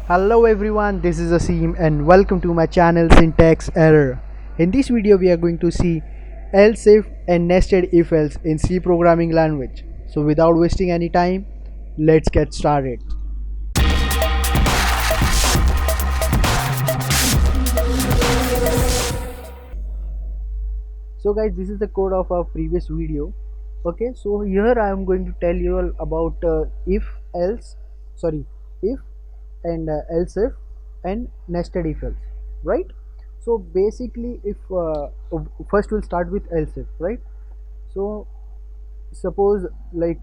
Hello everyone, this is Asim and welcome to my channel Syntax Error. In this video we are going to see else if and nested if else in C programming language. So without wasting any time, let's get started. So guys, this is the code of our previous video. Okay, so here I am going to tell you all about if else, sorry, if and else if and nested if else, right? So basically if first we'll start with else if, right? So suppose like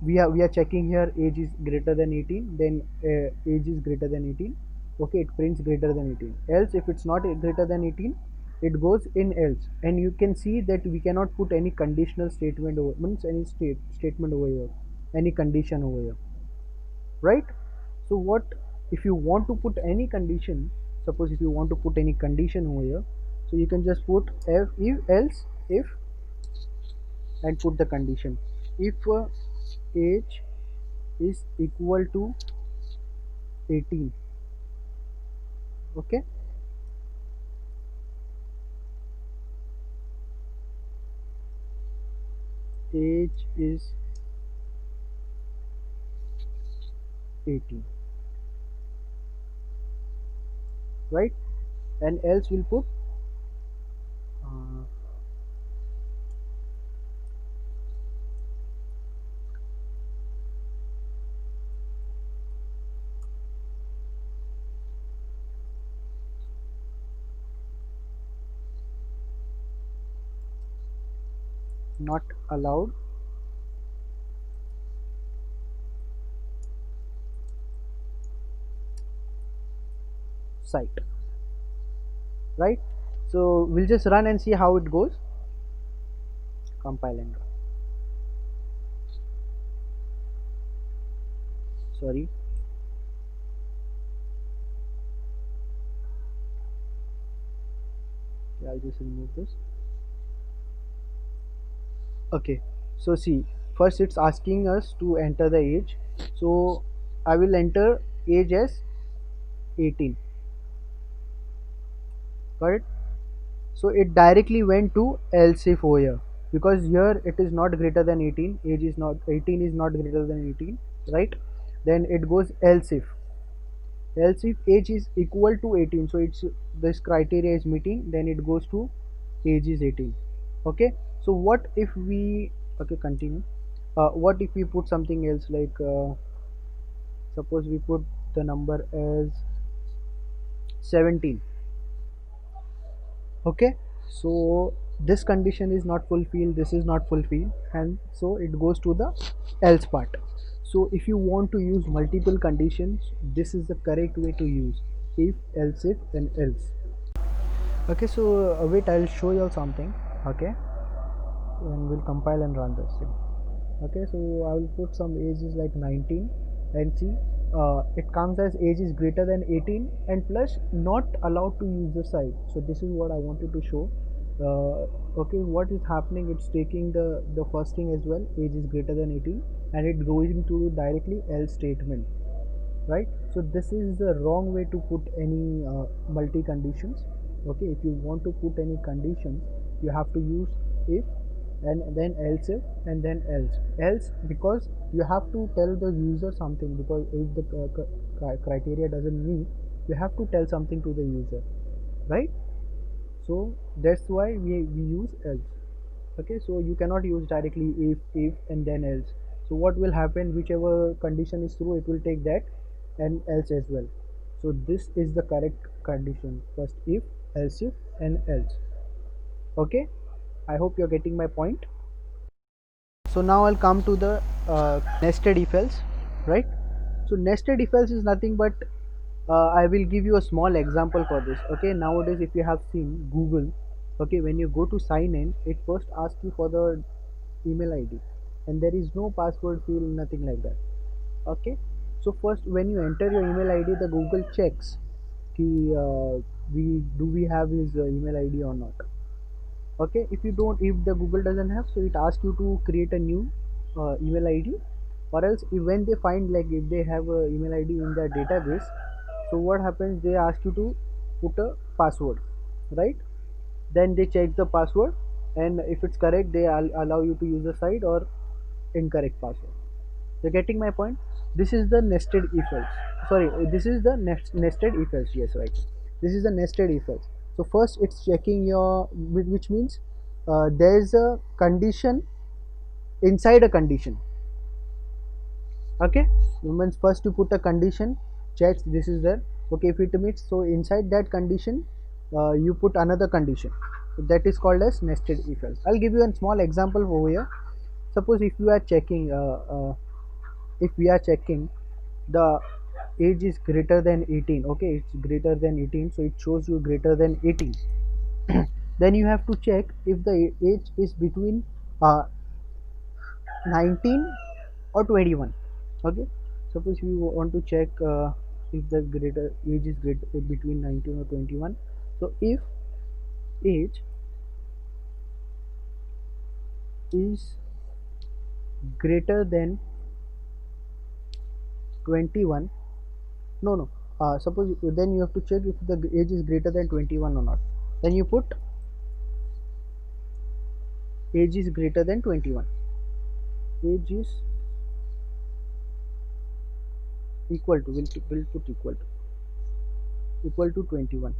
we are checking here age is greater than 18, then age is greater than 18. Okay, it prints greater than 18. Else if it's not greater than 18, it goes in else, and you can see that we cannot put any conditional statement over, means any statement over here, any condition over here, right? So what if you want to put any condition? Suppose if you want to put any condition over here, so you can just put if else if and put the condition. If age is equal to 18, okay, age is 18, right? And else we'll put uh, not allowed site, right? So we'll just run and see how it goes. Compile and run. Sorry, I'll just remove this. Okay, so see, first it's asking us to enter the age, so I will enter age as 18. Got it? So it directly went to else if over here, because here it is not greater than 18, age is not 18 is not greater than 18, right? Then it goes else if age is equal to 18, so it's this criteria is meeting, then it goes to age is 18. Okay, so what if we, okay, continue. What if we put something else, like suppose we put the number as 17. Okay, so this condition is not fulfilled, this is not fulfilled, and so it goes to the else part. So if you want to use multiple conditions, this is the correct way to use if, else if, and else. Okay, so wait, I'll show you all something. Okay, and we'll compile and run this thing. Okay, so I will put some ages like 19 and see, it comes as age is greater than 18 and plus not allowed to use the site. So this is what I wanted to show. Okay, what is happening, it's taking the first thing as well, age is greater than 18, and it goes into directly else statement, right? So this is the wrong way to put any multi conditions. Okay, if you want to put any conditions, you have to use if and then else if and then else, because you have to tell the user something, because if the criteria doesn't meet, you have to tell something to the user, right? So that's why we use else. Okay, so you cannot use directly if and then else. So what will happen, whichever condition is true, it will take that and else as well. So this is the correct condition, first if, else if, and else. Okay, I hope you're getting my point. So now I'll come to the nested if else, right? So nested if else is nothing but I will give you a small example for this. Okay, nowadays if you have seen Google, okay, when you go to sign in, it first asks you for the email ID, and there is no password field, nothing like that. Okay, so first when you enter your email ID, the Google checks ki, we have his email ID or not. Okay, if you don't, if the Google doesn't have, so it asks you to create a new email ID, or else if when they find, like if they have a email ID in their database, So what happens, they ask you to put a password, right? Then they check the password, and if it's correct they allow you to use the site, or incorrect password. You're getting my point? This is the nested if else. Sorry, this is the nested if else. Yes, right. This is the nested if else. So first it's checking your, which means there's a condition inside a condition. Okay, means first you put a condition, checks this is there. Okay, if it meets, so inside that condition you put another condition. So that is called as nested if else. I'll give you a small example over here. Suppose if you are checking if we are checking the age is greater than 18. Okay, it's greater than 18, so it shows you greater than 18. Then you have to check if the age is between 19 or 21. Okay, suppose you want to check if the greater age is greater between 19 or 21. So if age is greater than 21, no, suppose then you have to check if the age is greater than 21 or not. Then you put age is greater than 21. Age is equal to, will put equal to 21.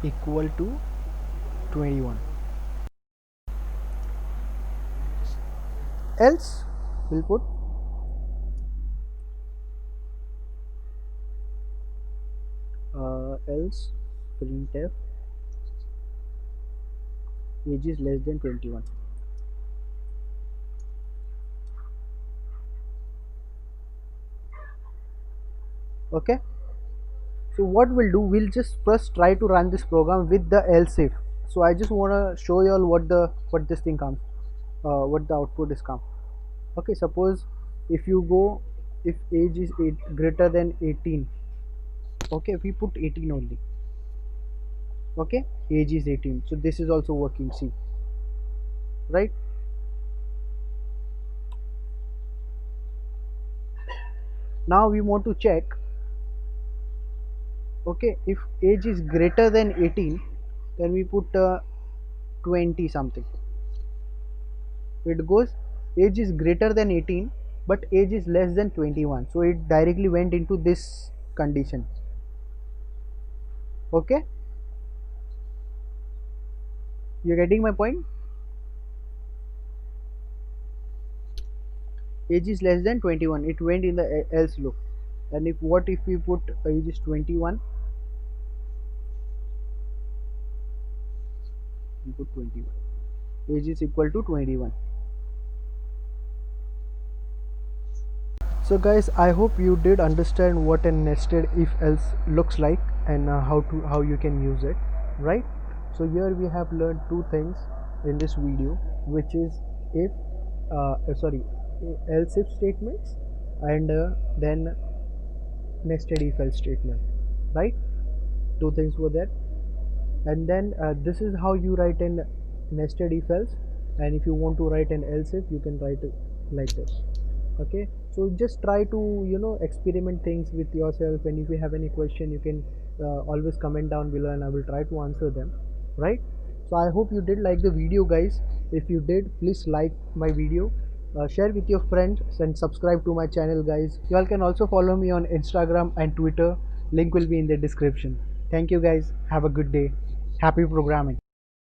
Equal to 21. Else we'll put else printf age is less than 21. Okay, so what we'll do, we'll just first try to run this program with the else if. So I just want to show you all what this thing comes, what the output is come. Okay, suppose if you go, if age is greater than 18. Okay, we put 18 only. Okay, age is 18, so this is also working, see, right? Now we want to check, okay, if age is greater than 18, then we put 20 something. It goes age is greater than 18 but age is less than 21, so it directly went into this condition. Okay, you're getting my point? Age is less than 21, it went in the else loop. And if what if we put age is 21, we put 21, age is equal to 21. So guys, I hope you did understand what a nested if else looks like, and how you can use it, right? So here we have learned two things in this video, which is if else if statements, and then nested if else statement, right? Two things were there. And then this is how you write an nested if else, and if you want to write an else if, you can write it like this. Okay, so just try to experiment things with yourself, and if you have any question, you can always comment down below and I will try to answer them, right? So I hope you did like the video, guys. If you did, please like my video, share with your friends, and subscribe to my channel, guys. You all can also follow me on Instagram and Twitter. Link will be in the description. Thank you, guys. Have a good day. Happy programming.